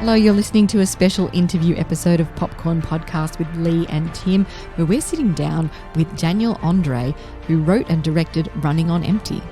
Hello, you're listening to a special interview episode of Popcorn Podcast with Lee and Tim, where we're sitting down with Daniel Andre, who wrote and directed Running on Empty.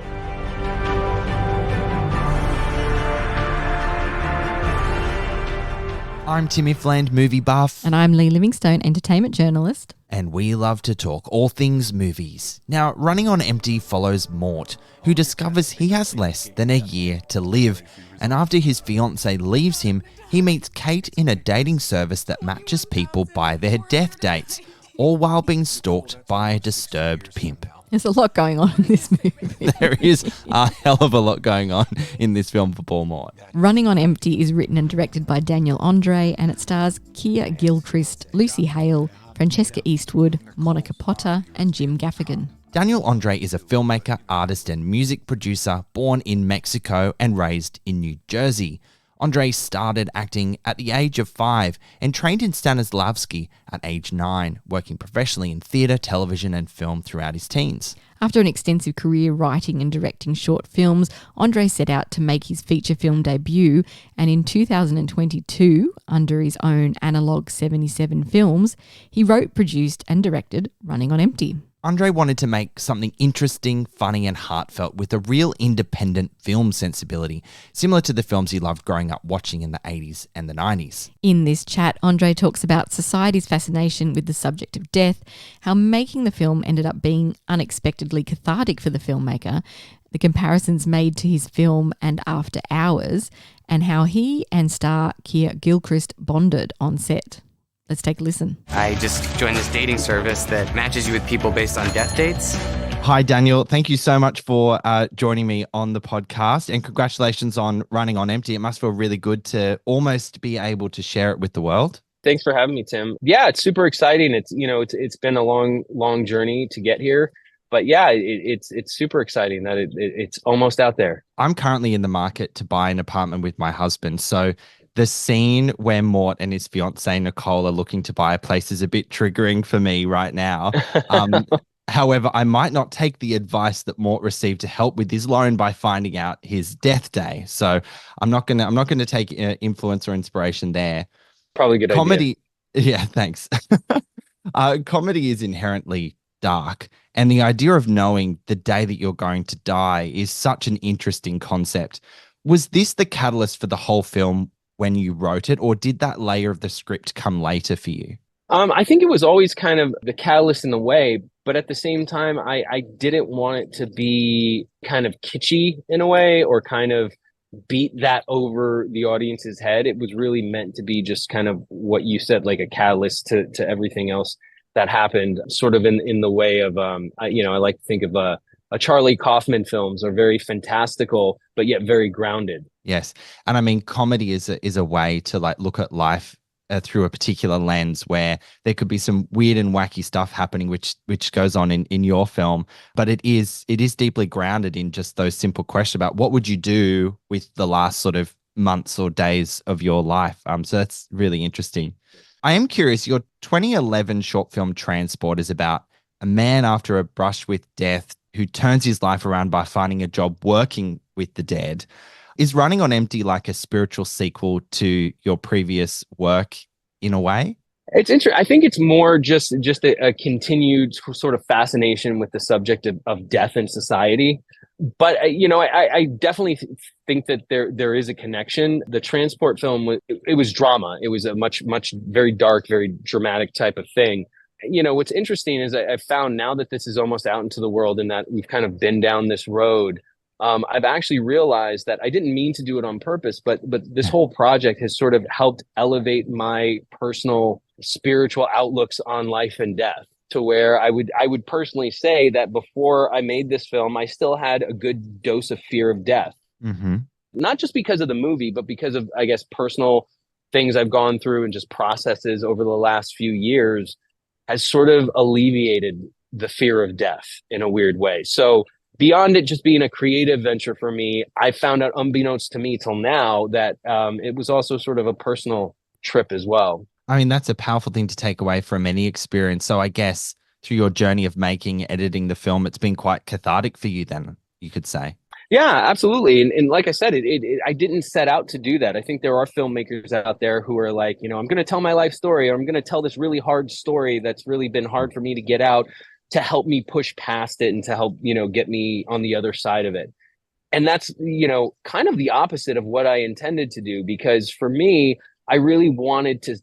I'm Timmy Fland, movie buff. And I'm Lee Livingstone, entertainment journalist. And we love to talk all things movies. Now, Running on Empty follows Mort, who discovers he has less than a year to live. And after his fiancée leaves him, he meets Kate in a dating service that matches people by their death dates, all while being stalked by a disturbed pimp. There's a lot going on in this movie. There is a hell of a lot going on in this film for Paul Mort. Running on Empty is written and directed by Daniel Andre, and it stars Kia Gilchrist, Lucy Hale, Francesca Eastwood, Monica Potter, and Jim Gaffigan. Daniel Andre is a filmmaker, artist, and music producer born in Mexico and raised in New Jersey. Andre started acting at the age of 5 and trained in Stanislavski at age 9, working professionally in theatre, television, and film throughout his teens. After an extensive career writing and directing short films, Andre set out to make his feature film debut, and in 2022, under his own Analog 77 Films, he wrote, produced, and directed Running on Empty. Andre wanted to make something interesting, funny, and heartfelt with a real independent film sensibility, similar to the films he loved growing up watching in the 80s and the 90s. In this chat, Andre talks about society's fascination with the subject of death, how making the film ended up being unexpectedly cathartic for the filmmaker, the comparisons made to his film And After Hours, and how he and star Kia Gilchrist bonded on set. Let's take a listen. I just joined this dating service that matches you with people based on death dates. Hi, Daniel. Thank you so much for joining me on the podcast, and congratulations on Running on Empty. It must feel really good to almost be able to share it with the world. Thanks for having me, Tim. Yeah, it's super exciting. It's been a long journey to get here. But yeah, it's super exciting that it's almost out there. I'm currently in the market to buy an apartment with my husband. So the scene where Mort and his fiancée Nicole are looking to buy a place is a bit triggering for me right now. However, I might not take the advice that Mort received to help with his loan by finding out his death day. So I'm not gonna take influence or inspiration there. Probably a good comedy. Idea. Yeah, thanks. Comedy is inherently dark, and the idea of knowing the day that you're going to die is such an interesting concept. Was this the catalyst for the whole film when you wrote it, or did that layer of the script come later for you? I think it was always kind of the catalyst in the way, but at the same time, I didn't want it to be kind of kitschy in a way, or kind of beat that over the audience's head. It was really meant to be just kind of what you said, like a catalyst to everything else that happened, sort of in the way of, I like to think of a Charlie Kaufman films are very fantastical, but yet very grounded. Yes. And I mean, comedy is a way to like look at life through a particular lens, where there could be some weird and wacky stuff happening, which goes on in your film, but it is deeply grounded in just those simple questions about what would you do with the last sort of months or days of your life. So that's really interesting. I am curious, your 2011 short film Transport is about a man after a brush with death who turns his life around by finding a job working with the dead. Is Running on Empty like a spiritual sequel to your previous work in a way? It's interesting. I think it's more just a continued sort of fascination with the subject of death in society. But I definitely think that there is a connection. The Transport film it was drama. It was a much very dark, very dramatic type of thing. What's interesting is I've found now that this is almost out into the world and that we've kind of been down this road. I've actually realized that I didn't mean to do it on purpose, but this whole project has sort of helped elevate my personal spiritual outlooks on life and death, to where I would personally say that before I made this film, I still had a good dose of fear of death. Mm-hmm. Not just because of the movie, but because of, I guess, personal things I've gone through and just processes over the last few years has sort of alleviated the fear of death in a weird way. So beyond it just being a creative venture for me, I found out, unbeknownst to me till now, that it was also sort of a personal trip as well. I mean, that's a powerful thing to take away from any experience. So I guess through your journey of editing the film, it's been quite cathartic for you then, you could say. Yeah, absolutely. And like I said, I didn't set out to do that. I think there are filmmakers out there who are like, I'm going to tell my life story, or I'm going to tell this really hard story that's really been hard for me to get out, to help me push past it and to help, get me on the other side of it. And that's, kind of the opposite of what I intended to do, because for me, I really wanted to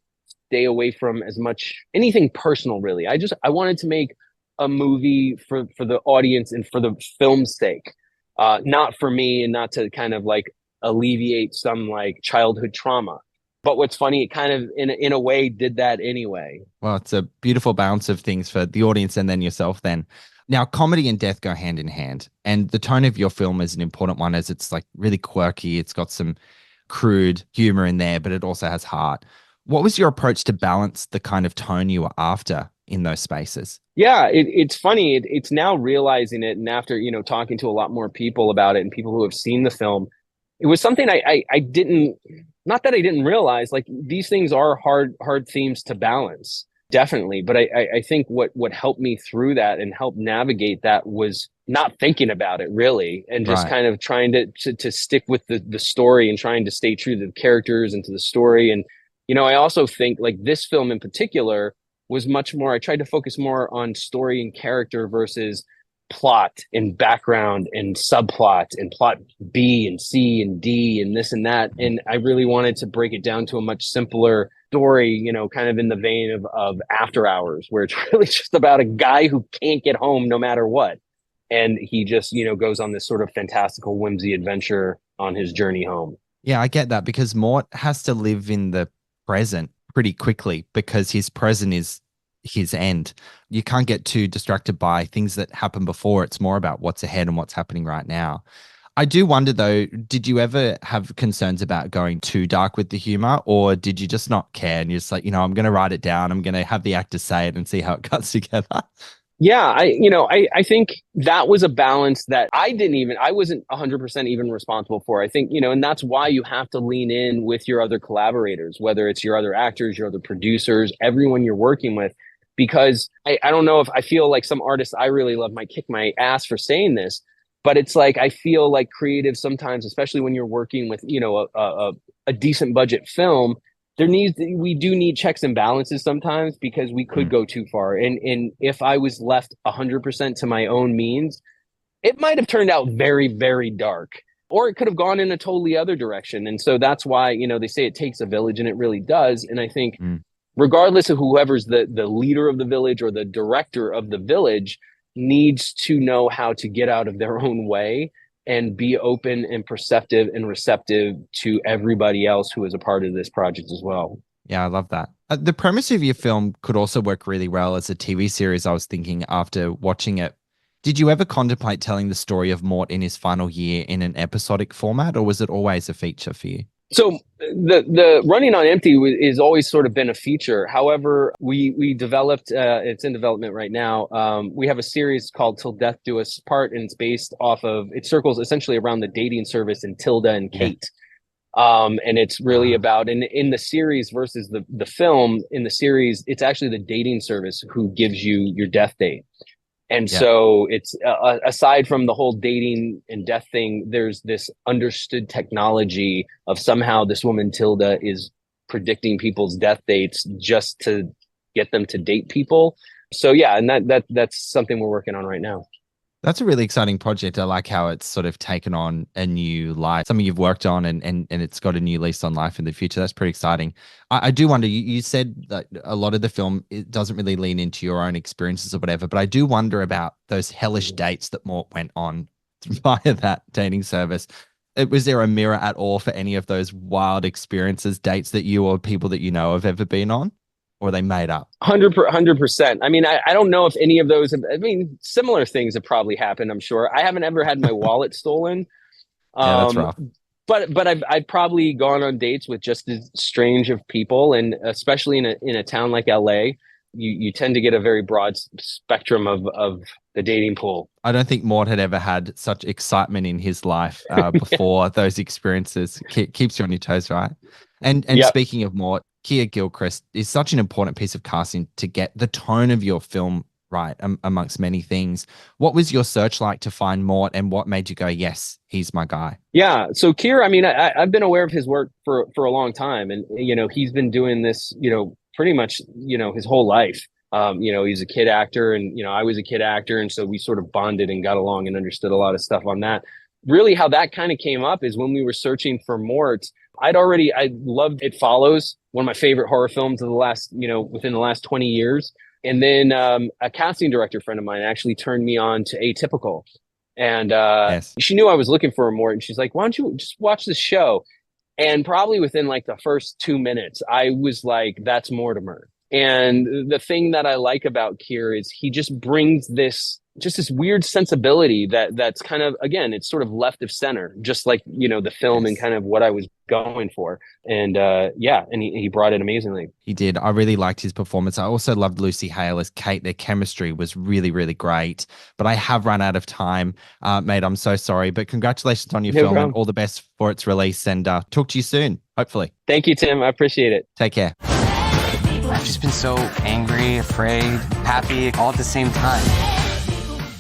stay away from as much anything personal, really. I wanted to make a movie for the audience and for the film's sake, not for me, and not to kind of like alleviate some like childhood trauma. But what's funny, it kind of in a way did that anyway. Well, it's a beautiful balance of things for the audience and then yourself then. Now, comedy and death go hand in hand, and the tone of your film is an important one, as it's like really quirky. It's got some crude humor in there, but it also has heart. What was your approach to balance the kind of tone you were after in those spaces? Yeah, it's funny. It's now realizing it, and after talking to a lot more people about it and people who have seen the film, it was something I didn't, not that I didn't realize. Like, these things are hard themes to balance, definitely. But I think what helped me through that and helped navigate that was not thinking about it really, and just Right. kind of trying to stick with the story and trying to stay true to the characters and to the story. And I also think, like, this film in particular was much more, I tried to focus more on story and character versus plot and background and subplot and plot B and C and D and this and that. And I really wanted to break it down to a much simpler story, kind of in the vein of After Hours, where it's really just about a guy who can't get home no matter what. And he just, goes on this sort of fantastical whimsy adventure on his journey home. Yeah, I get that, because Mort has to live in the present pretty quickly because his present is his end. You can't get too distracted by things that happened before. It's more about what's ahead and what's happening right now. I do wonder though, did you ever have concerns about going too dark with the humor, or did you just not care and you're just like, I'm going to write it down, I'm going to have the actors say it and see how it cuts together? Yeah, I think that was a balance that I wasn't 100% even responsible for. I think, and that's why you have to lean in with your other collaborators, whether it's your other actors, your other producers, everyone you're working with, because I don't know, if I feel like some artists I really love might kick my ass for saying this, but it's like, I feel like creatives sometimes, especially when you're working with, a decent budget film, we do need checks and balances sometimes, because we could go too far. And if I was left 100% to my own means, it might have turned out very, very dark, or it could have gone in a totally other direction. And so that's why, they say it takes a village, and it really does. And I think regardless of whoever's the leader of the village or the director of the village, needs to know how to get out of their own way and be open and perceptive and receptive to everybody else who is a part of this project as well. Yeah, I love that. The premise of your film could also work really well as a TV series, I was thinking after watching it. Did you ever contemplate telling the story of Mort in his final year in an episodic format, or was it always a feature for you? So the Running on Empty is always sort of been a feature. However, we developed, it's in development right now. We have a series called Till Death Do Us Part, and it's based off of, it circles essentially around the dating service in Tilda and Kate. And it's really about, in the series versus the film, in the series, it's actually the dating service who gives you your death date. And so it's aside from the whole dating and death thing, there's this understood technology of somehow this woman Tilda is predicting people's death dates just to get them to date people. So yeah, and that's something we're working on right now. That's a really exciting project. I like how it's sort of taken on a new life, something you've worked on, and it's got a new lease on life in the future. That's pretty exciting. I do wonder, you said that a lot of the film, it doesn't really lean into your own experiences or whatever, but I do wonder about those hellish dates that Mort went on via that dating service. Was there a mirror at all for any of those wild experiences, dates that you or people that you know have ever been on? Or are they made up? 100%. I mean, I don't know if any of those similar things have probably happened, I'm sure. I haven't ever had my wallet stolen. Yeah, that's rough. But I've probably gone on dates with just as strange of people, and especially in a town like LA, you tend to get a very broad spectrum of the dating pool. I don't think Mort had ever had such excitement in his life before those experiences. Keeps you on your toes, right? And Speaking of Mort, Kia Gilchrist is such an important piece of casting to get the tone of your film right? Amongst many things. What was your search like to find Mort, and what made you go, yes, he's my guy? Yeah. So Keir, I mean, I've been aware of his work for a long time, and, he's been doing this, pretty much, his whole life. He's a kid actor, and, I was a kid actor. And so we sort of bonded and got along and understood a lot of stuff on that. Really how that kind of came up is when we were searching for Mort. I loved It Follows, one of my favorite horror films of the last, within the last 20 years. And then a casting director friend of mine actually turned me on to Atypical. And Yes. she knew I was looking for a Mort, and she's like, why don't you just watch this show? And probably within like the first 2 minutes, I was like, that's Mortimer. And the thing that I like about Keir is he just brings this weird sensibility that's kind of, again, it's sort of left of center, just like, the film and kind of what I was going for. And and he brought it amazingly. He did. I really liked his performance. I also loved Lucy Hale as Kate. Their chemistry was really, really great. But I have run out of time, mate. I'm so sorry. But congratulations on your film and all the best for its release. And talk to you soon, hopefully. Thank you, Tim. I appreciate it. Take care. I've just been so angry, afraid, happy, all at the same time.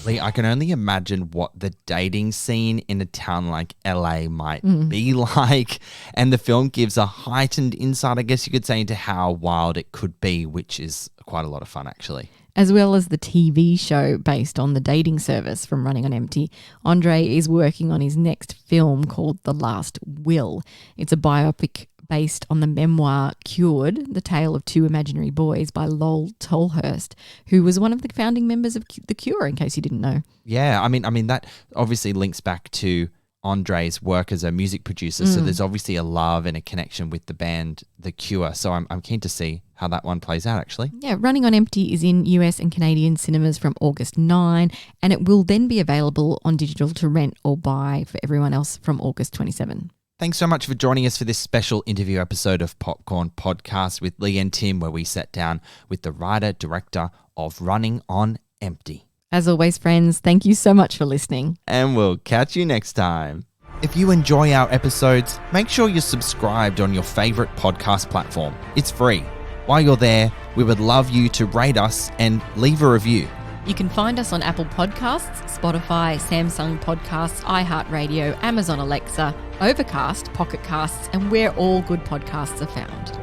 Lee, I can only imagine what the dating scene in a town like LA might be like. And the film gives a heightened insight, I guess you could say, into how wild it could be, which is quite a lot of fun, actually. As well as the TV show based on the dating service from Running on Empty, Andre is working on his next film called The Last Will. It's a biopic based on the memoir Cured, The Tale of Two Imaginary Boys by Lowell Tolhurst, who was one of the founding members of The Cure, in case you didn't know. Yeah, I mean that obviously links back to Andre's work as a music producer. So there's obviously a love and a connection with the band The Cure. So I'm keen to see how that one plays out, actually. Yeah, Running on Empty is in US and Canadian cinemas from August 9, and it will then be available on digital to rent or buy for everyone else from August 27. Thanks so much for joining us for this special interview episode of Popcorn Podcast with Lee and Tim, where we sat down with the writer-director of Running on Empty. As always, friends, thank you so much for listening. And we'll catch you next time. If you enjoy our episodes, make sure you're subscribed on your favorite podcast platform. It's free. While you're there, we would love you to rate us and leave a review. You can find us on Apple Podcasts, Spotify, Samsung Podcasts, iHeartRadio, Amazon Alexa, Overcast, Pocket Casts, and where all good podcasts are found.